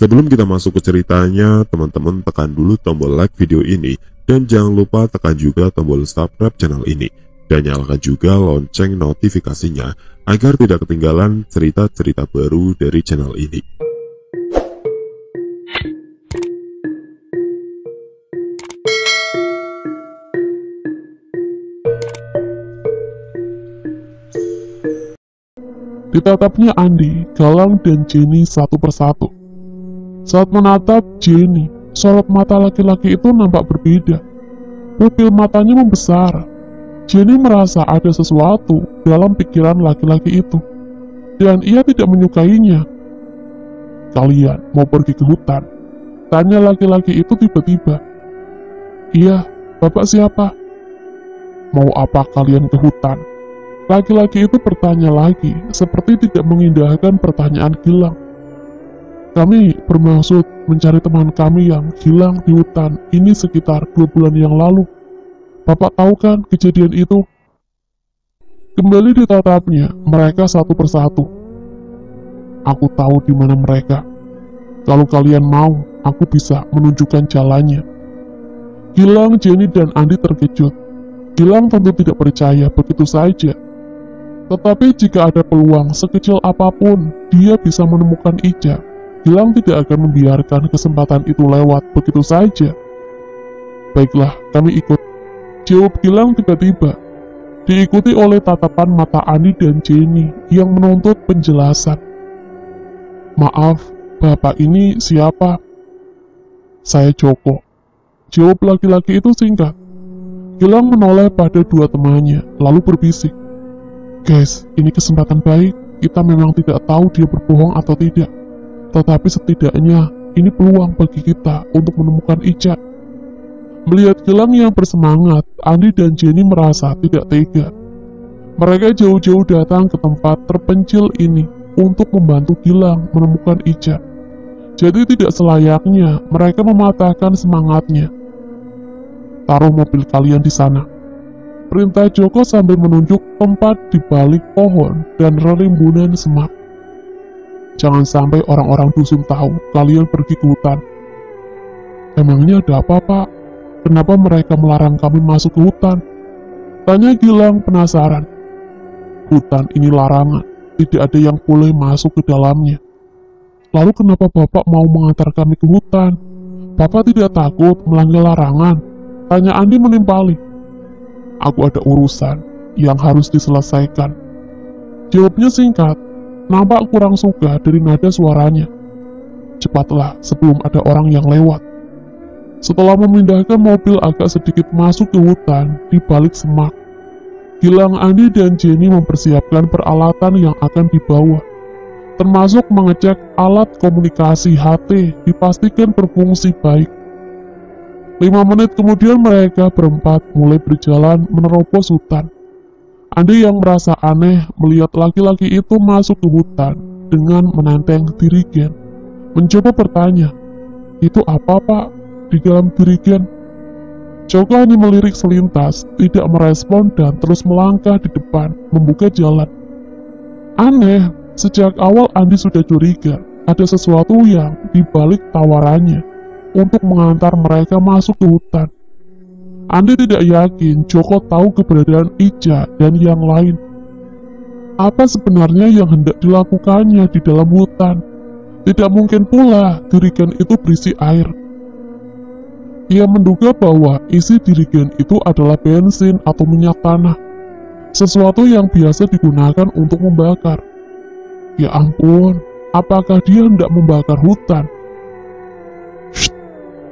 Sebelum kita masuk ke ceritanya, teman-teman tekan dulu tombol like video ini dan jangan lupa tekan juga tombol subscribe channel ini dan nyalakan juga lonceng notifikasinya agar tidak ketinggalan cerita-cerita baru dari channel ini. Ditatapnya Andi, Galang, dan Jenny satu persatu. Saat menatap Jenny, sorot mata laki-laki itu nampak berbeda. Pupil matanya membesar. Jenny merasa ada sesuatu dalam pikiran laki-laki itu, dan ia tidak menyukainya. "Kalian mau pergi ke hutan?" tanya laki-laki itu tiba-tiba. "Iya, bapak siapa?" "Mau apa kalian ke hutan?" Laki-laki itu bertanya lagi, seperti tidak mengindahkan pertanyaan Gilang. "Kami bermaksud mencari teman kami yang hilang di hutan ini sekitar 2 bulan yang lalu. Bapak tahu kan kejadian itu?" Kembali ditatapnya mereka satu persatu. "Aku tahu di mana mereka. Kalau kalian mau, aku bisa menunjukkan jalannya." Gilang, Jenny, dan Andi terkejut. Gilang tentu tidak percaya begitu saja. Tetapi jika ada peluang sekecil apapun, dia bisa menemukan Ica. Gilang tidak akan membiarkan kesempatan itu lewat begitu saja. "Baiklah, kami ikut," jawab Gilang tiba-tiba, diikuti oleh tatapan mata Andi dan Jenny yang menuntut penjelasan. "Maaf, bapak ini siapa?" "Saya Joko," jawab laki-laki itu singkat. Gilang menoleh pada dua temannya, lalu berbisik, "Guys, ini kesempatan baik. Kita memang tidak tahu dia berbohong atau tidak. Tetapi setidaknya, ini peluang bagi kita untuk menemukan Ica." Melihat Gilang yang bersemangat, Andi dan Jenny merasa tidak tega. Mereka jauh-jauh datang ke tempat terpencil ini untuk membantu Gilang menemukan Ica. Jadi tidak selayaknya mereka mematahkan semangatnya. "Taruh mobil kalian di sana," perintah Joko sambil menunjuk tempat di balik pohon dan rerimbunan semak. "Jangan sampai orang-orang dusun tahu kalian pergi ke hutan." "Emangnya ada apa, Pak? Kenapa mereka melarang kami masuk ke hutan?" tanya Gilang penasaran. "Hutan ini larangan, tidak ada yang boleh masuk ke dalamnya." "Lalu kenapa Bapak mau mengantar kami ke hutan? Bapak tidak takut melanggar larangan?" tanya Andi menimpali. "Aku ada urusan yang harus diselesaikan," jawabnya singkat, nampak kurang suka dari nada suaranya. "Cepatlah sebelum ada orang yang lewat." Setelah memindahkan mobil agak sedikit masuk ke hutan di balik semak, Gilang, Andi, dan Jenny mempersiapkan peralatan yang akan dibawa, termasuk mengecek alat komunikasi HT dipastikan berfungsi baik. 5 menit kemudian mereka berempat mulai berjalan menerobos hutan. Andi yang merasa aneh melihat laki-laki itu masuk ke hutan dengan menenteng dirigen, mencoba bertanya, "Itu apa, Pak, di dalam dirigen?" Joko hanya melirik selintas, tidak merespon dan terus melangkah di depan, membuka jalan. Aneh, sejak awal Andi sudah curiga ada sesuatu yang dibalik tawarannya untuk mengantar mereka masuk ke hutan. Andi tidak yakin Joko tahu keberadaan Ica dan yang lain. Apa sebenarnya yang hendak dilakukannya di dalam hutan? Tidak mungkin pula dirigen itu berisi air. Ia menduga bahwa isi dirigen itu adalah bensin atau minyak tanah, sesuatu yang biasa digunakan untuk membakar. Ya ampun, apakah dia hendak membakar hutan? "Shh,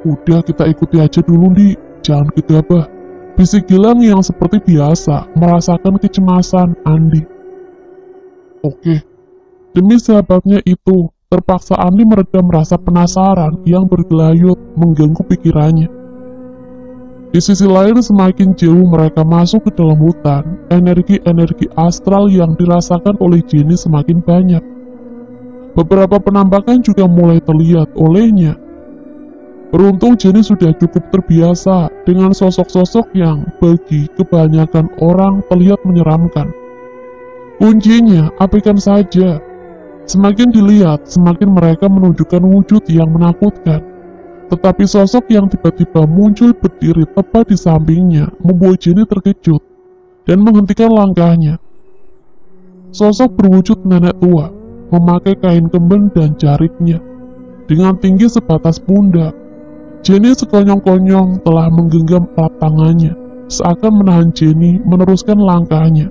udah kita ikuti aja dulu, Di. Jangan gegabah," bisik Gilang yang seperti biasa merasakan kecemasan Andi. "Oke." Demi sahabatnya itu, terpaksa Andi meredam rasa penasaran yang bergelayut mengganggu pikirannya. Di sisi lain, semakin jauh mereka masuk ke dalam hutan, energi-energi astral yang dirasakan oleh Jenny semakin banyak. Beberapa penampakan juga mulai terlihat olehnya. Beruntung Jenny sudah cukup terbiasa dengan sosok-sosok yang bagi kebanyakan orang terlihat menyeramkan. Kuncinya, abaikan saja. Semakin dilihat, semakin mereka menunjukkan wujud yang menakutkan. Tetapi sosok yang tiba-tiba muncul berdiri tepat di sampingnya membuat Jenny terkejut dan menghentikan langkahnya. Sosok berwujud nenek tua, memakai kain kemben dan jaritnya, dengan tinggi sebatas pundak. Jenny sekonyong-konyong telah menggenggam erat tangannya, seakan menahan Jenny meneruskan langkahnya.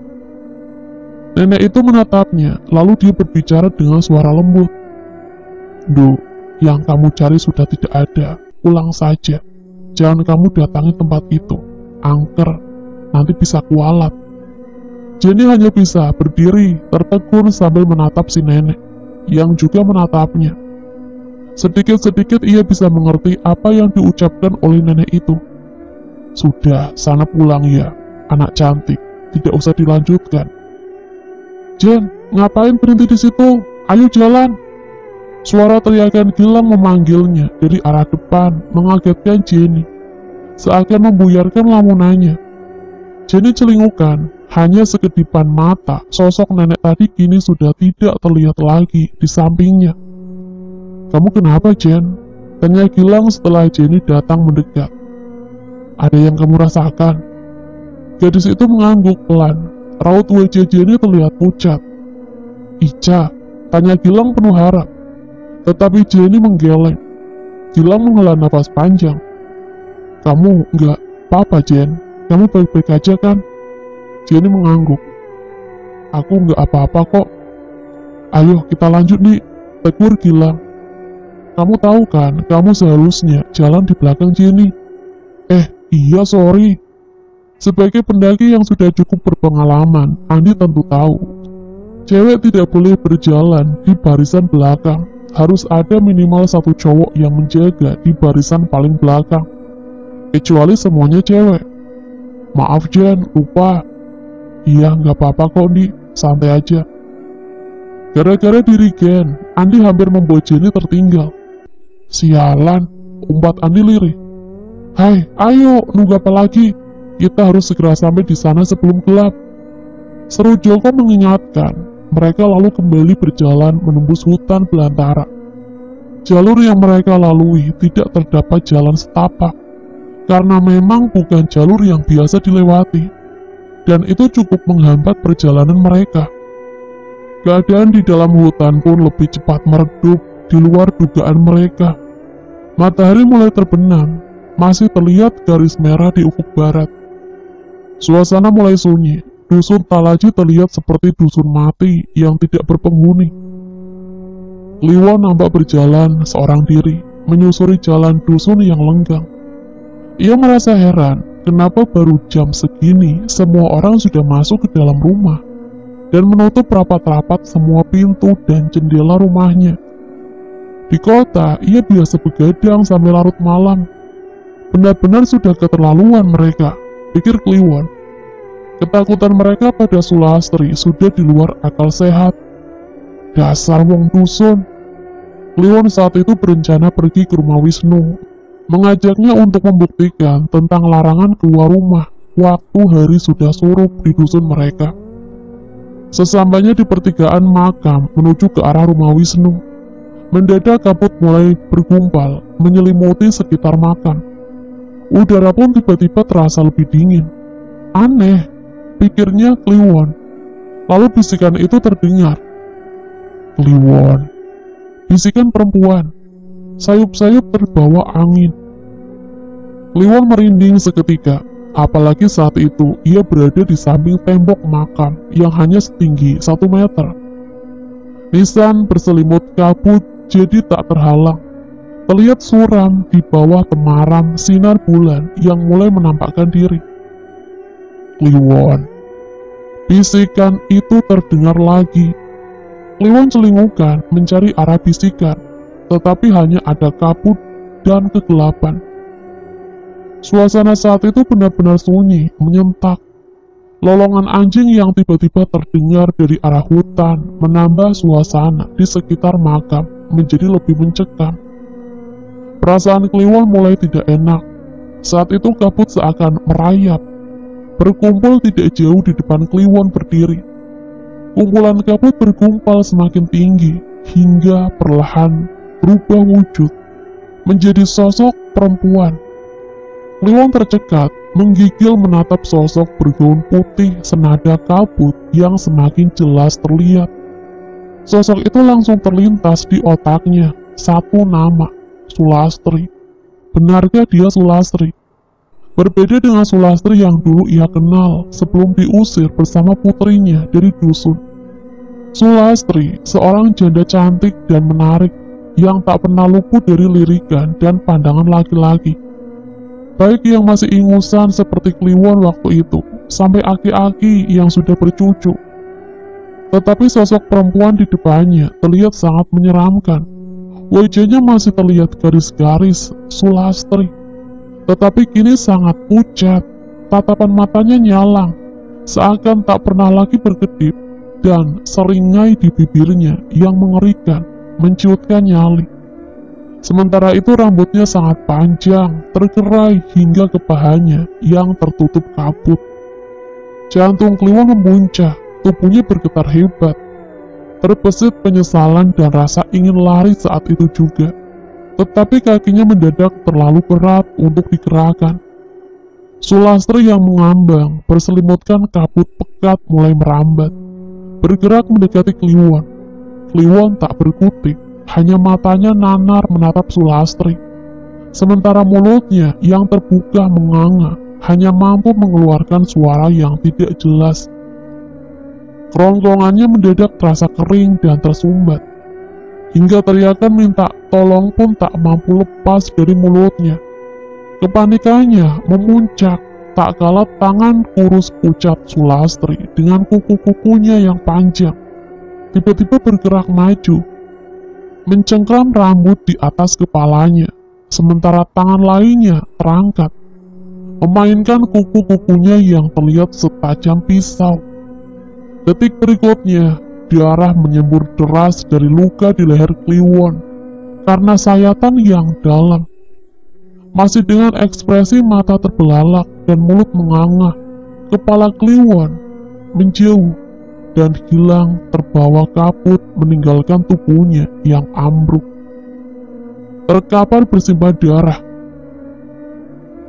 Nenek itu menatapnya, lalu dia berbicara dengan suara lembut. "Duh, yang kamu cari sudah tidak ada, pulang saja. Jangan kamu datangi tempat itu, angker, nanti bisa kualat." Jenny hanya bisa berdiri, tertegun sambil menatap si nenek, yang juga menatapnya. Sedikit-sedikit ia bisa mengerti apa yang diucapkan oleh nenek itu. "Sudah, sana pulang ya, anak cantik, tidak usah dilanjutkan." "Jen, ngapain berhenti di situ? Ayo jalan!" Suara teriakan Gilang memanggilnya dari arah depan, mengagetkan Jenny, seakan membuyarkan lamunannya. Jenny celingukan, hanya sekedipan mata, sosok nenek tadi kini sudah tidak terlihat lagi di sampingnya. "Kamu kenapa, Jen?" tanya Gilang setelah Jenny datang mendekat. "Ada yang kamu rasakan?" Gadis itu mengangguk pelan, raut wajah Jenny terlihat pucat. "Ica?" tanya Gilang penuh harap. Tetapi Jenny menggeleng. Gilang menghela nafas panjang. "Kamu nggak apa-apa, Jen? Kamu baik-baik aja kan?" Jenny mengangguk. "Aku nggak apa-apa kok." "Ayo kita lanjut nih," tegur Gilang. "Kamu tahu kan, kamu seharusnya jalan di belakang Jenny." Iya sorry." Sebagai pendaki yang sudah cukup berpengalaman, Andi tentu tahu, cewek tidak boleh berjalan di barisan belakang. Harus ada minimal satu cowok yang menjaga di barisan paling belakang. Kecuali semuanya cewek. "Maaf Jen, lupa." "Iya, nggak apa-apa kok, Di. Santai aja." Gara-gara diri Gen, Andi hampir membuat Jenny tertinggal. "Sialan," umpat Andi lirih. "Hai, ayo, nunggu apa lagi? Kita harus segera sampai di sana sebelum gelap." Seru Joko mengingatkan. Mereka lalu kembali berjalan menembus hutan belantara. Jalur yang mereka lalui tidak terdapat jalan setapak, karena memang bukan jalur yang biasa dilewati, dan itu cukup menghambat perjalanan mereka. Keadaan di dalam hutan pun lebih cepat meredup di luar dugaan mereka. Matahari mulai terbenam, masih terlihat garis merah di ufuk barat. Suasana mulai sunyi. Dusun Talaji terlihat seperti dusun mati yang tidak berpenghuni. Kliwon nampak berjalan seorang diri, menyusuri jalan dusun yang lenggang. Ia merasa heran, kenapa baru jam segini semua orang sudah masuk ke dalam rumah dan menutup rapat-rapat semua pintu dan jendela rumahnya. Di kota, ia biasa begadang sampai larut malam. Benar-benar sudah keterlaluan mereka, pikir Kliwon. Ketakutan mereka pada Sulastri sudah di luar akal sehat. Dasar wong dusun. Kliwon saat itu berencana pergi ke rumah Wisnu, mengajaknya untuk membuktikan tentang larangan keluar rumah waktu hari sudah surup di dusun mereka. Sesampainya di pertigaan makam menuju ke arah rumah Wisnu, mendadak kabut mulai bergumpal menyelimuti sekitar makam. Udara pun tiba-tiba terasa lebih dingin. Aneh, pikirnya Kliwon. Lalu bisikan itu terdengar. "Kliwon," bisikan perempuan. Sayup-sayup terbawa angin. Kliwon merinding seketika, apalagi saat itu ia berada di samping tembok makam yang hanya setinggi 1 meter. Nisan berselimut kabut jadi tak terhalang. Terlihat suram di bawah temaram sinar bulan yang mulai menampakkan diri. "Kliwon." Bisikan itu terdengar lagi. Kliwon celingukan mencari arah bisikan, tetapi hanya ada kabut dan kegelapan. Suasana saat itu benar-benar sunyi, menyentak. Lolongan anjing yang tiba-tiba terdengar dari arah hutan menambah suasana di sekitar makam menjadi lebih mencekam. Perasaan Kliwon mulai tidak enak. Saat itu kabut seakan merayap, berkumpul tidak jauh di depan Kliwon berdiri. Kumpulan kabut bergumpal semakin tinggi, hingga perlahan berubah wujud menjadi sosok perempuan. Kliwon tercekat, menggigil menatap sosok bergaun putih senada kabut yang semakin jelas terlihat. Sosok itu langsung terlintas di otaknya, satu nama, Sulastri. Benarkah dia Sulastri? Berbeda dengan Sulastri yang dulu ia kenal sebelum diusir bersama putrinya dari dusun. Sulastri, seorang janda cantik dan menarik yang tak pernah luput dari lirikan dan pandangan laki-laki. Baik yang masih ingusan seperti Kliwon waktu itu, sampai aki-aki yang sudah bercucu. Tetapi sosok perempuan di depannya terlihat sangat menyeramkan. Wajahnya masih terlihat garis-garis Sulastri, tetapi kini sangat pucat. Tatapan matanya nyalang, seakan tak pernah lagi berkedip, dan seringai di bibirnya yang mengerikan, menciutkan nyali. Sementara itu rambutnya sangat panjang, tergerai hingga ke pahanya yang tertutup kabut. Jantung Kliwon memuncak, tubuhnya bergetar hebat. Terbesit penyesalan dan rasa ingin lari saat itu juga. Tetapi kakinya mendadak terlalu berat untuk digerakkan. Sulastri yang mengambang, berselimutkan kabut pekat mulai merambat. Bergerak mendekati Kliwon. Kliwon tak berkutik. Hanya matanya nanar menatap Sulastri. Sementara mulutnya yang terbuka menganga hanya mampu mengeluarkan suara yang tidak jelas. Kerongkongannya mendadak terasa kering dan tersumbat. Hingga teriakan minta tolong pun tak mampu lepas dari mulutnya. Kepanikannya memuncak tak kalah tangan kurus pucat Sulastri dengan kuku-kukunya yang panjang tiba-tiba bergerak maju, mencengkram rambut di atas kepalanya, sementara tangan lainnya terangkat, memainkan kuku-kukunya yang terlihat setajam pisau. Detik berikutnya, darah menyembur deras dari luka di leher Kliwon karena sayatan yang dalam. Masih dengan ekspresi mata terbelalak dan mulut menganga, kepala Kliwon menjauh dan hilang terbawa kabut meninggalkan tubuhnya yang ambruk. Terkapar bersimbah darah.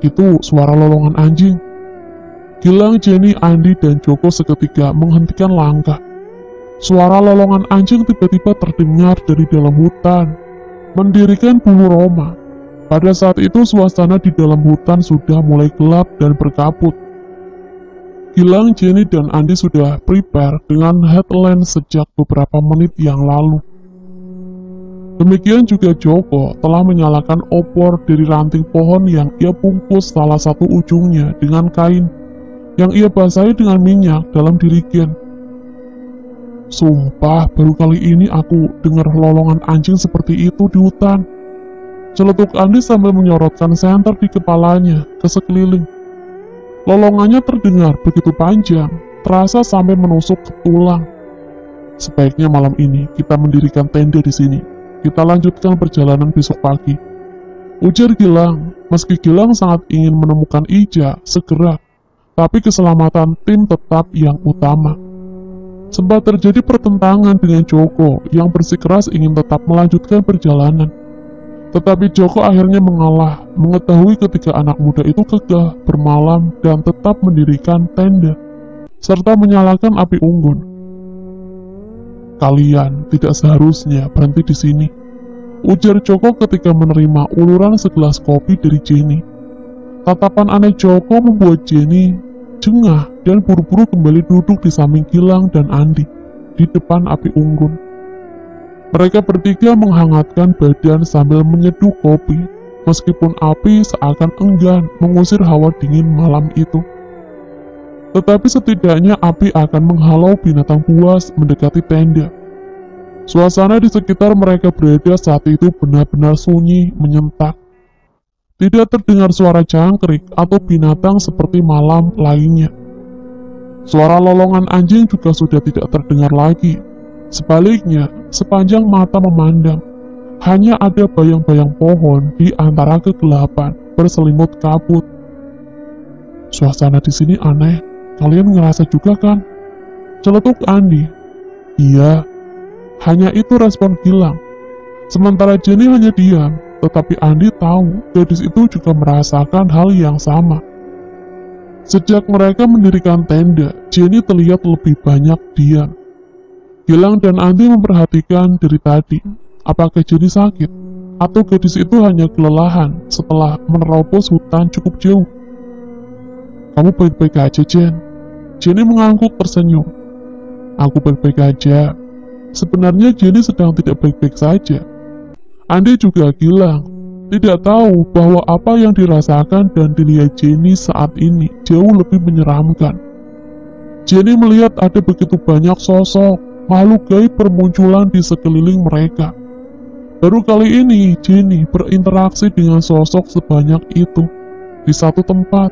Itu suara lolongan anjing. Gilang, Jenny, Andi, dan Joko seketika menghentikan langkah. Suara lolongan anjing tiba-tiba terdengar dari dalam hutan, mendirikan bulu roma. Pada saat itu suasana di dalam hutan sudah mulai gelap dan berkabut. Gilang, Jenny, dan Andi sudah prepare dengan headlamp sejak beberapa menit yang lalu. Demikian juga Joko telah menyalakan obor dari ranting pohon yang ia bungkus salah satu ujungnya dengan kain yang ia basahi dengan minyak dalam dirigen. Sumpah, baru kali ini aku dengar lolongan anjing seperti itu di hutan. Celetuk Andi sambil menyorotkan senter di kepalanya ke sekeliling. Lolongannya terdengar begitu panjang, terasa sampai menusuk ke tulang. Sebaiknya malam ini kita mendirikan tenda di sini. Kita lanjutkan perjalanan besok pagi, ujar Gilang. Meski Gilang sangat ingin menemukan Ija segera, tapi keselamatan tim tetap yang utama. Sempat terjadi pertentangan dengan Joko yang bersikeras ingin tetap melanjutkan perjalanan. Tetapi Joko akhirnya mengalah, mengetahui ketika anak muda itu kekeh bermalam dan tetap mendirikan tenda, serta menyalakan api unggun. Kalian tidak seharusnya berhenti di sini, ujar Joko ketika menerima uluran segelas kopi dari Jenny. Tatapan aneh Joko membuat Jenny jengah dan buru-buru kembali duduk di samping Gilang dan Andi di depan api unggun. Mereka bertiga menghangatkan badan sambil menyeduh kopi, meskipun api seakan enggan mengusir hawa dingin malam itu. Tetapi setidaknya api akan menghalau binatang buas mendekati tenda. Suasana di sekitar mereka berada saat itu benar-benar sunyi menyentak. Tidak terdengar suara jangkrik atau binatang seperti malam lainnya. Suara lolongan anjing juga sudah tidak terdengar lagi. Sebaliknya, sepanjang mata memandang, hanya ada bayang-bayang pohon di antara kegelapan berselimut kabut. Suasana di sini aneh, kalian ngerasa juga kan? Celetuk Andi. Iya, Hanya itu respon Gilang. Sementara Jenny hanya diam, tetapi Andi tahu gadis itu juga merasakan hal yang sama. Sejak mereka mendirikan tenda, Jenny terlihat lebih banyak diam. Gilang dan Andi memperhatikan dari tadi, apakah Jenny sakit, atau gadis itu hanya kelelahan setelah menerobos hutan cukup jauh. "Kamu baik-baik aja, Jen?" Jenny mengangguk tersenyum. "Aku baik-baik aja." Sebenarnya Jenny sedang tidak baik-baik saja. Andi juga Gilang tidak tahu bahwa apa yang dirasakan dan dilihat Jenny saat ini jauh lebih menyeramkan. Jenny melihat ada begitu banyak sosok makhluk gaib bermunculan di sekeliling mereka. Baru kali ini Jenny berinteraksi dengan sosok sebanyak itu di satu tempat,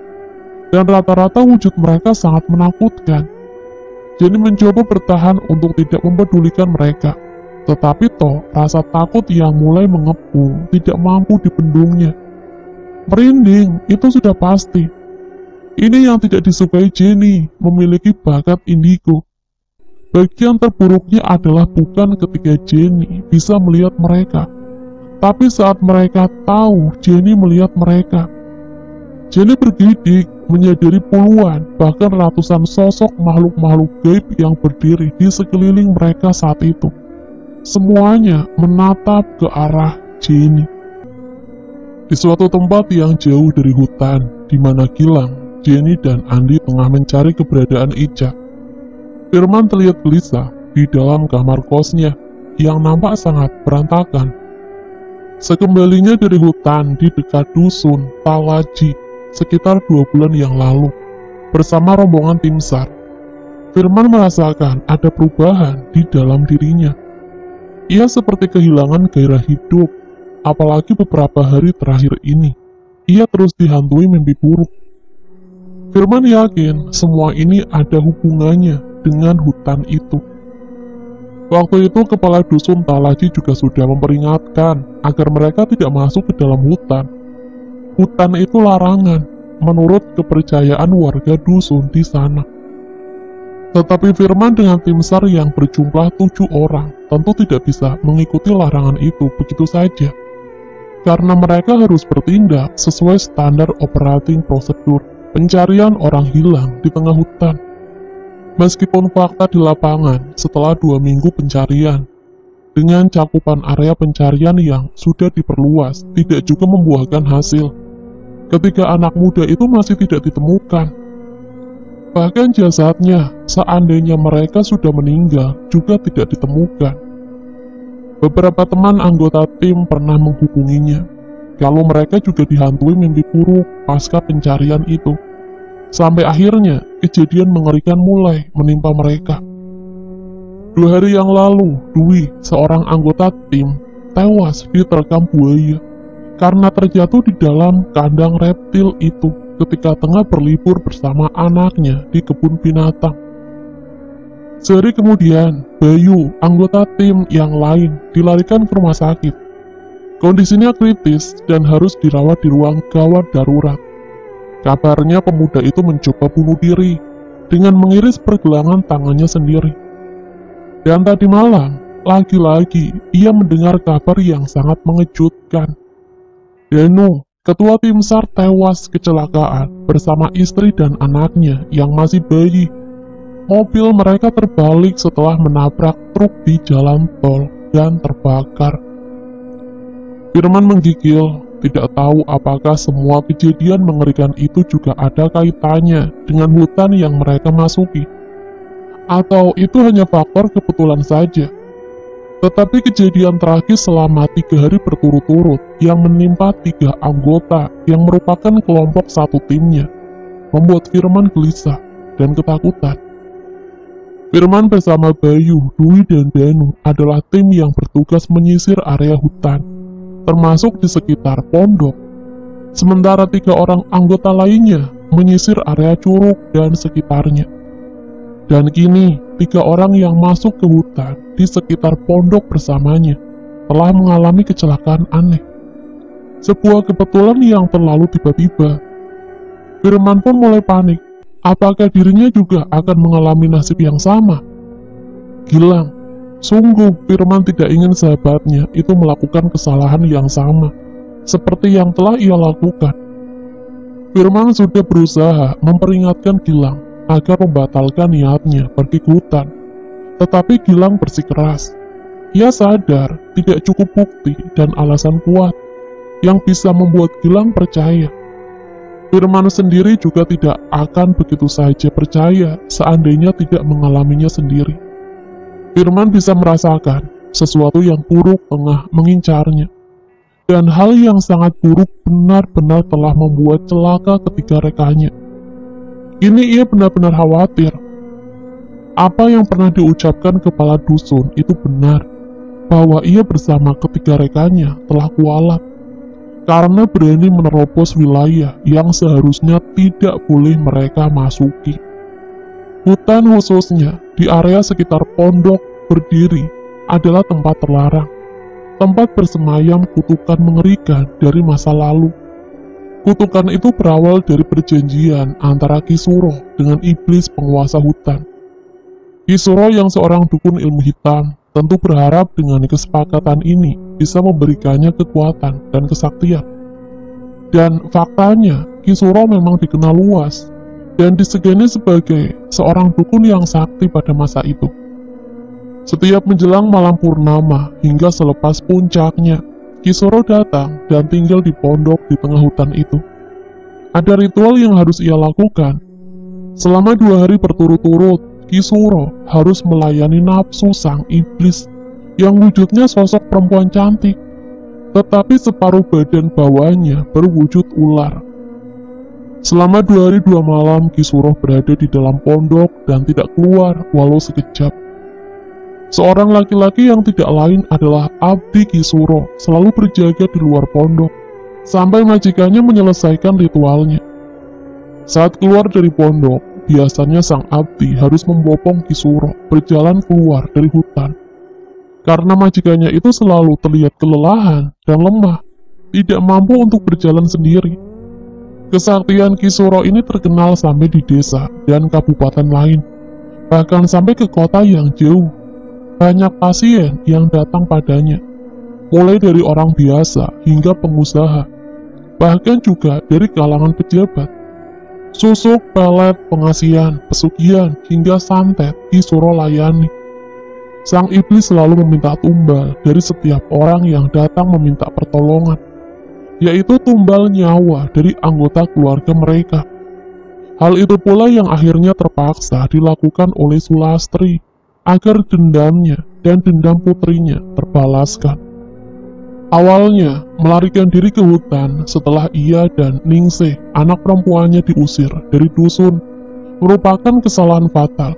dan rata-rata wujud mereka sangat menakutkan. Jenny mencoba bertahan untuk tidak mempedulikan mereka, tetapi toh rasa takut yang mulai mengepung tidak mampu dibendungnya. Merinding, itu sudah pasti. Ini yang tidak disukai Jenny, memiliki bakat indigo. Bagian terburuknya adalah bukan ketika Jenny bisa melihat mereka, tapi saat mereka tahu Jenny melihat mereka. Jenny bergidik, menyadari puluhan, bahkan ratusan sosok makhluk-makhluk gaib yang berdiri di sekeliling mereka saat itu. Semuanya menatap ke arah Jenny. Di suatu tempat yang jauh dari hutan, di mana Gilang, Jenny, dan Andi tengah mencari keberadaan Ica, Firman terlihat gelisah di dalam kamar kosnya yang nampak sangat berantakan. Sekembalinya dari hutan di dekat dusun Talaji sekitar 2 bulan yang lalu, bersama rombongan tim SAR, Firman merasakan ada perubahan di dalam dirinya. Ia seperti kehilangan gairah hidup, apalagi beberapa hari terakhir ini, ia terus dihantui mimpi buruk. Firman yakin semua ini ada hubungannya dengan hutan itu. Waktu itu kepala dusun Talaji juga sudah memperingatkan agar mereka tidak masuk ke dalam hutan. Hutan itu larangan, menurut kepercayaan warga dusun di sana. Tetapi Firman dengan tim SAR yang berjumlah 7 orang tentu tidak bisa mengikuti larangan itu begitu saja, karena mereka harus bertindak sesuai standar operating procedure pencarian orang hilang di tengah hutan. Meskipun fakta di lapangan setelah 2 minggu pencarian, dengan cakupan area pencarian yang sudah diperluas, tidak juga membuahkan hasil. Ketika anak muda itu masih tidak ditemukan. Bahkan jasadnya, seandainya mereka sudah meninggal, juga tidak ditemukan. Beberapa teman anggota tim pernah menghubunginya, kalau mereka juga dihantui mimpi buruk pasca pencarian itu. Sampai akhirnya, kejadian mengerikan mulai menimpa mereka. 2 hari yang lalu, Dwi, seorang anggota tim, tewas diterkam buaya karena terjatuh di dalam kandang reptil itu ketika tengah berlibur bersama anaknya di kebun binatang. Sehari kemudian, Bayu, anggota tim yang lain, dilarikan ke rumah sakit. Kondisinya kritis dan harus dirawat di ruang gawat darurat. Kabarnya pemuda itu mencoba bunuh diri dengan mengiris pergelangan tangannya sendiri. Dan tadi malam, lagi-lagi ia mendengar kabar yang sangat mengejutkan. Danu, ketua tim SAR, tewas kecelakaan bersama istri dan anaknya yang masih bayi. Mobil mereka terbalik setelah menabrak truk di jalan tol dan terbakar. Firman menggigil. Tidak tahu apakah semua kejadian mengerikan itu juga ada kaitannya dengan hutan yang mereka masuki, atau itu hanya faktor kebetulan saja. Tetapi kejadian tragis selama 3 hari berturut-turut yang menimpa 3 anggota yang merupakan kelompok satu timnya, membuat Firman gelisah dan ketakutan. Firman bersama Bayu, Dwi, dan Danu adalah tim yang bertugas menyisir area hutan, termasuk di sekitar pondok. Sementara 3 orang anggota lainnya menyisir area curug dan sekitarnya. Dan kini, 3 orang yang masuk ke hutan di sekitar pondok bersamanya telah mengalami kecelakaan aneh. Sebuah kebetulan yang terlalu tiba-tiba. Firman pun mulai panik. Apakah dirinya juga akan mengalami nasib yang sama? Gilang, Sungguh, Firman tidak ingin sahabatnya itu melakukan kesalahan yang sama, seperti yang telah ia lakukan. Firman sudah berusaha memperingatkan Gilang agar membatalkan niatnya pergi ke hutan, tetapi Gilang bersikeras. Ia sadar tidak cukup bukti dan alasan kuat yang bisa membuat Gilang percaya. Firman sendiri juga tidak akan begitu saja percaya seandainya tidak mengalaminya sendiri. Firman bisa merasakan sesuatu yang buruk tengah mengincarnya. Dan hal yang sangat buruk benar-benar telah membuat celaka ketiga rekannya. Kini ia benar-benar khawatir. Apa yang pernah diucapkan kepala dusun itu benar, bahwa ia bersama ketiga rekannya telah kualat, karena berani menerobos wilayah yang seharusnya tidak boleh mereka masuki. Hutan khususnya di area sekitar pondok berdiri adalah tempat terlarang, tempat bersemayam kutukan mengerikan dari masa lalu. Kutukan itu berawal dari perjanjian antara Kisuro dengan iblis penguasa hutan. Kisuro yang seorang dukun ilmu hitam tentu berharap dengan kesepakatan ini bisa memberikannya kekuatan dan kesaktian. Dan faktanya, Kisuro memang dikenal luas dan disegani sebagai seorang dukun yang sakti pada masa itu. Setiap menjelang malam purnama hingga selepas puncaknya, Kisuro datang dan tinggal di pondok di tengah hutan itu. Ada ritual yang harus ia lakukan. Selama 2 hari berturut-turut, Kisuro harus melayani nafsu sang iblis yang wujudnya sosok perempuan cantik, tetapi separuh badan bawahnya berwujud ular. Selama 2 hari 2 malam, Kisuro berada di dalam pondok dan tidak keluar walau sekejap. Seorang laki-laki yang tidak lain adalah abdi Kisuro selalu berjaga di luar pondok, sampai majikannya menyelesaikan ritualnya. Saat keluar dari pondok, biasanya sang abdi harus membopong Kisuro berjalan keluar dari hutan. Karena majikannya itu selalu terlihat kelelahan dan lemah, tidak mampu untuk berjalan sendiri. Kesaktian Kisuro ini terkenal sampai di desa dan kabupaten lain, bahkan sampai ke kota yang jauh. Banyak pasien yang datang padanya, mulai dari orang biasa hingga pengusaha, bahkan juga dari kalangan pejabat. Susuk, pelet, pengasihan, pesugihan, hingga santet Kisuro layani. Sang iblis selalu meminta tumbal dari setiap orang yang datang meminta pertolongan, yaitu tumbal nyawa dari anggota keluarga mereka. Hal itu pula yang akhirnya terpaksa dilakukan oleh Sulastri agar dendamnya dan dendam putrinya terbalaskan. Awalnya, melarikan diri ke hutan setelah ia dan Ningsih, anak perempuannya diusir dari dusun, merupakan kesalahan fatal.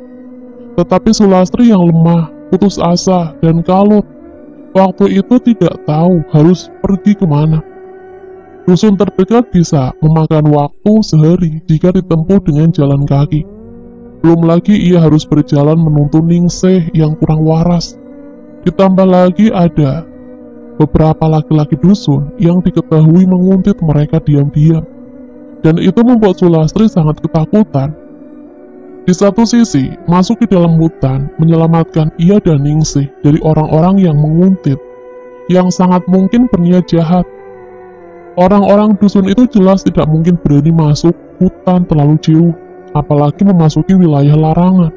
Tetapi Sulastri yang lemah, putus asa, dan kalut, waktu itu tidak tahu harus pergi kemana. Dusun terdekat bisa memakan waktu sehari jika ditempuh dengan jalan kaki. Belum lagi ia harus berjalan menuntun Ningsih yang kurang waras. Ditambah lagi ada beberapa laki-laki dusun yang diketahui menguntit mereka diam-diam. Dan itu membuat Sulastri sangat ketakutan. Di satu sisi, masuk ke dalam hutan menyelamatkan ia dan Ningsih dari orang-orang yang menguntit, yang sangat mungkin berniat jahat. Orang-orang dusun itu jelas tidak mungkin berani masuk hutan terlalu jauh, apalagi memasuki wilayah larangan.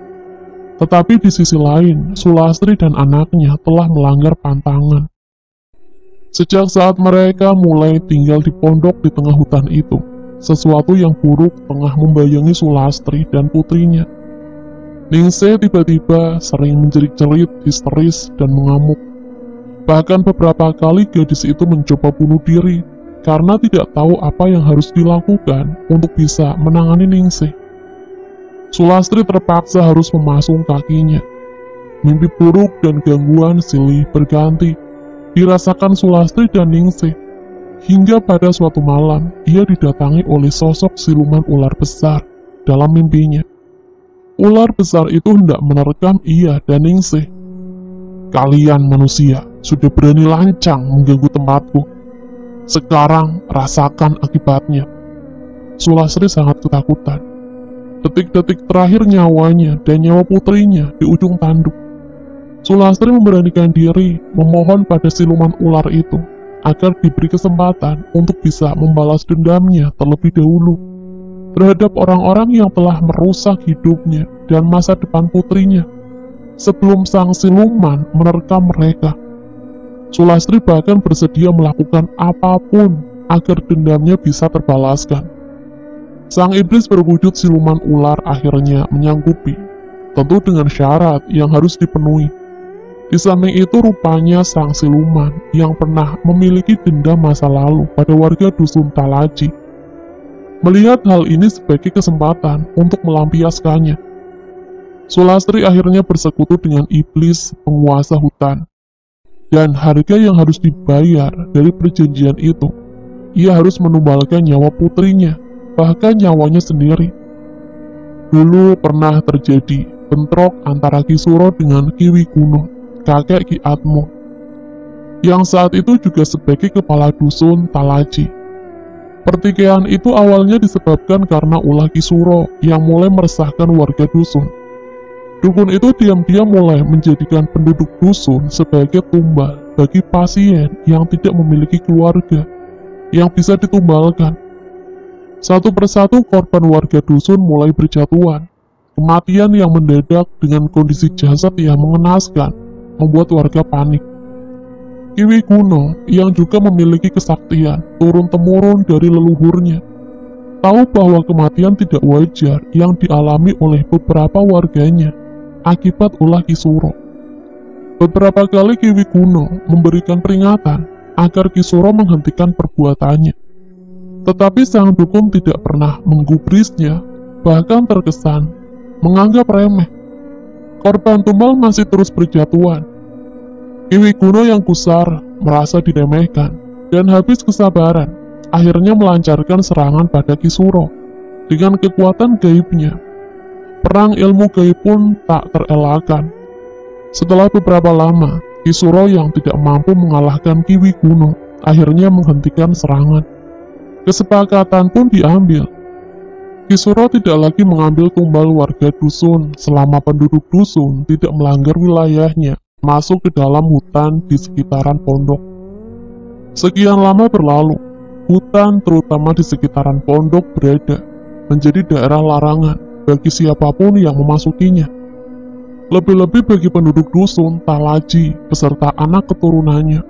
Tetapi di sisi lain, Sulastri dan anaknya telah melanggar pantangan. Sejak saat mereka mulai tinggal di pondok di tengah hutan itu, sesuatu yang buruk tengah membayangi Sulastri dan putrinya. Ningsih tiba-tiba sering menjerit-jerit, histeris, dan mengamuk. Bahkan beberapa kali gadis itu mencoba bunuh diri karena tidak tahu apa yang harus dilakukan untuk bisa menangani Ningsih. Sulastri terpaksa harus memasung kakinya. Mimpi buruk dan gangguan silih berganti dirasakan Sulastri dan Ningsih, hingga pada suatu malam ia didatangi oleh sosok siluman ular besar dalam mimpinya. Ular besar itu hendak menerkam ia dan Ningsih. "Kalian manusia sudah berani lancang mengganggu tempatku. Sekarang rasakan akibatnya." Sulastri sangat ketakutan. Detik-detik terakhir nyawanya dan nyawa putrinya di ujung tanduk. Sulastri memberanikan diri memohon pada siluman ular itu agar diberi kesempatan untuk bisa membalas dendamnya terlebih dahulu terhadap orang-orang yang telah merusak hidupnya dan masa depan putrinya sebelum sang siluman menerkam mereka. Sulastri bahkan bersedia melakukan apapun agar dendamnya bisa terbalaskan. Sang iblis berwujud siluman ular akhirnya menyanggupi, tentu dengan syarat yang harus dipenuhi. Di samping itu rupanya sang siluman yang pernah memiliki dendam masa lalu pada warga dusun Talaji. Melihat hal ini sebagai kesempatan untuk melampiaskannya, Sulastri akhirnya bersekutu dengan iblis penguasa hutan. Dan harga yang harus dibayar dari perjanjian itu, ia harus menumbalkan nyawa putrinya, bahkan nyawanya sendiri. Dulu pernah terjadi bentrok antara Ki Suro dengan Ki Wiguno, kakek Ki Atmo, yang saat itu juga sebagai kepala dusun Talaji. Pertikaian itu awalnya disebabkan karena ulah Ki Suro yang mulai meresahkan warga dusun. Dukun itu diam-diam mulai menjadikan penduduk dusun sebagai tumbal bagi pasien yang tidak memiliki keluarga yang bisa ditumbalkan. Satu persatu korban warga dusun mulai berjatuhan. Kematian yang mendadak dengan kondisi jasad yang mengenaskan membuat warga panik. Ki Wiguno yang juga memiliki kesaktian turun-temurun dari leluhurnya, tahu bahwa kematian tidak wajar yang dialami oleh beberapa warganya akibat ulah Ki Suro. Beberapa kali Ki Wiguno memberikan peringatan agar Ki Suro menghentikan perbuatannya. Tetapi sang dukun tidak pernah menggubrisnya, bahkan terkesan menganggap remeh. Korban tumbal masih terus berjatuhan. Ki Wiguno yang gusar merasa diremehkan dan habis kesabaran, akhirnya melancarkan serangan pada Ki Suro dengan kekuatan gaibnya. Perang ilmu gaib pun tak terelakkan. Setelah beberapa lama, Ki Suro yang tidak mampu mengalahkan Ki Wiguno akhirnya menghentikan serangan. Kesepakatan pun diambil. Ki Suro tidak lagi mengambil tumbal warga dusun selama penduduk dusun tidak melanggar wilayahnya masuk ke dalam hutan di sekitaran pondok. Sekian lama berlalu, hutan terutama di sekitaran pondok berada menjadi daerah larangan bagi siapapun yang memasukinya. Lebih-lebih bagi penduduk dusun Talaji beserta anak keturunannya.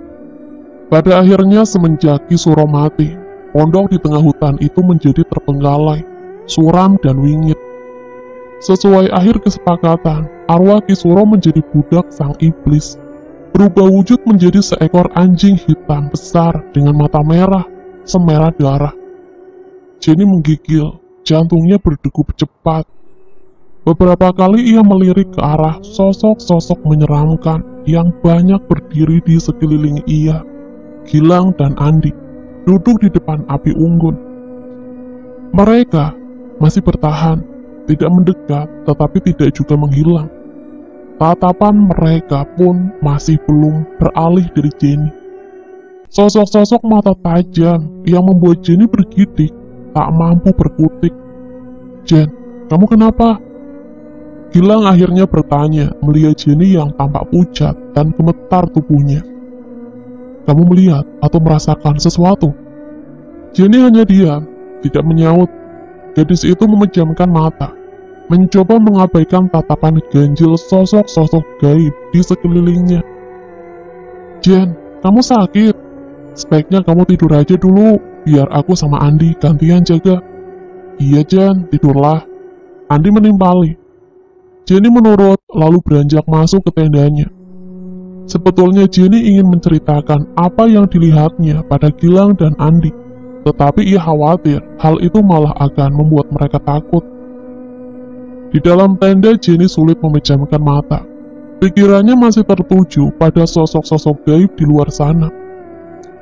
Pada akhirnya semenjak Ki Suro mati, pondok di tengah hutan itu menjadi terbengkalai, suram dan wingit. Sesuai akhir kesepakatan, arwah Ki Suro menjadi budak sang iblis, berubah wujud menjadi seekor anjing hitam besar dengan mata merah, semerah darah. Jenny menggigil, jantungnya berdegup cepat. Beberapa kali ia melirik ke arah sosok-sosok menyeramkan yang banyak berdiri di sekeliling ia, Gilang dan Andi, duduk di depan api unggun. Mereka masih bertahan, tidak mendekat tetapi tidak juga menghilang. Tatapan mereka pun masih belum beralih dari Jenny. Sosok-sosok mata tajam yang membuat Jenny bergidik, tak mampu berkutik. "Jen, kamu kenapa?" Gilang akhirnya bertanya melihat Jenny yang tampak pucat dan gemetar tubuhnya. "Kamu melihat atau merasakan sesuatu?" Jenny hanya diam, tidak menyaut. Gadis itu memejamkan mata, mencoba mengabaikan tatapan ganjil sosok-sosok gaib di sekelilingnya. "Jen, kamu sakit? Sebaiknya kamu tidur aja dulu, biar aku sama Andi gantian jaga." "Iya Jen, tidurlah." Andi menimpali. Jenny menurut lalu beranjak masuk ke tendanya. Sebetulnya Jenny ingin menceritakan apa yang dilihatnya pada Gilang dan Andi, tetapi ia khawatir hal itu malah akan membuat mereka takut. Di dalam tenda Jenny sulit memejamkan mata. Pikirannya masih tertuju pada sosok-sosok gaib di luar sana.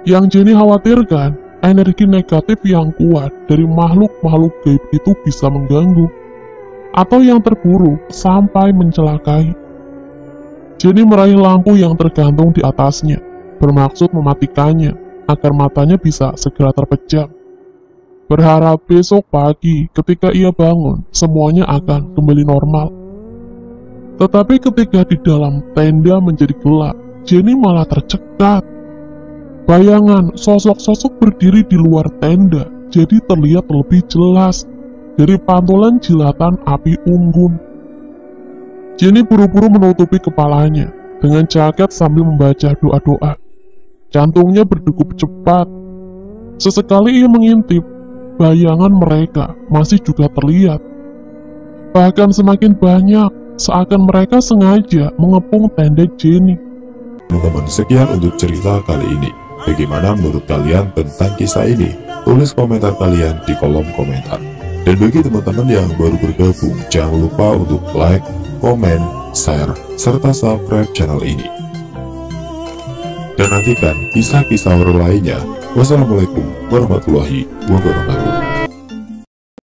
Yang Jenny khawatirkan, energi negatif yang kuat dari makhluk-makhluk gaib itu bisa mengganggu, atau yang terburuk sampai mencelakai. Jenny meraih lampu yang tergantung di atasnya, bermaksud mematikannya agar matanya bisa segera terpejam. Berharap besok pagi ketika ia bangun, semuanya akan kembali normal. Tetapi ketika di dalam tenda menjadi gelap, Jenny malah tercekat. Bayangan sosok-sosok berdiri di luar tenda jadi terlihat lebih jelas dari pantulan jilatan api unggun. Jenny buru-buru menutupi kepalanya dengan jaket sambil membaca doa-doa. Jantungnya berdegup cepat. Sesekali ia mengintip, bayangan mereka masih juga terlihat. Bahkan semakin banyak, seakan mereka sengaja mengepung tenda Jenny. Teman-teman, sekian untuk cerita kali ini. Bagaimana menurut kalian tentang kisah ini? Tulis komentar kalian di kolom komentar. Dan bagi teman-teman yang baru bergabung, jangan lupa untuk like, komen, share, serta subscribe channel ini. Dan nantikan kisah-kisah horor lainnya. Wassalamualaikum warahmatullahi wabarakatuh.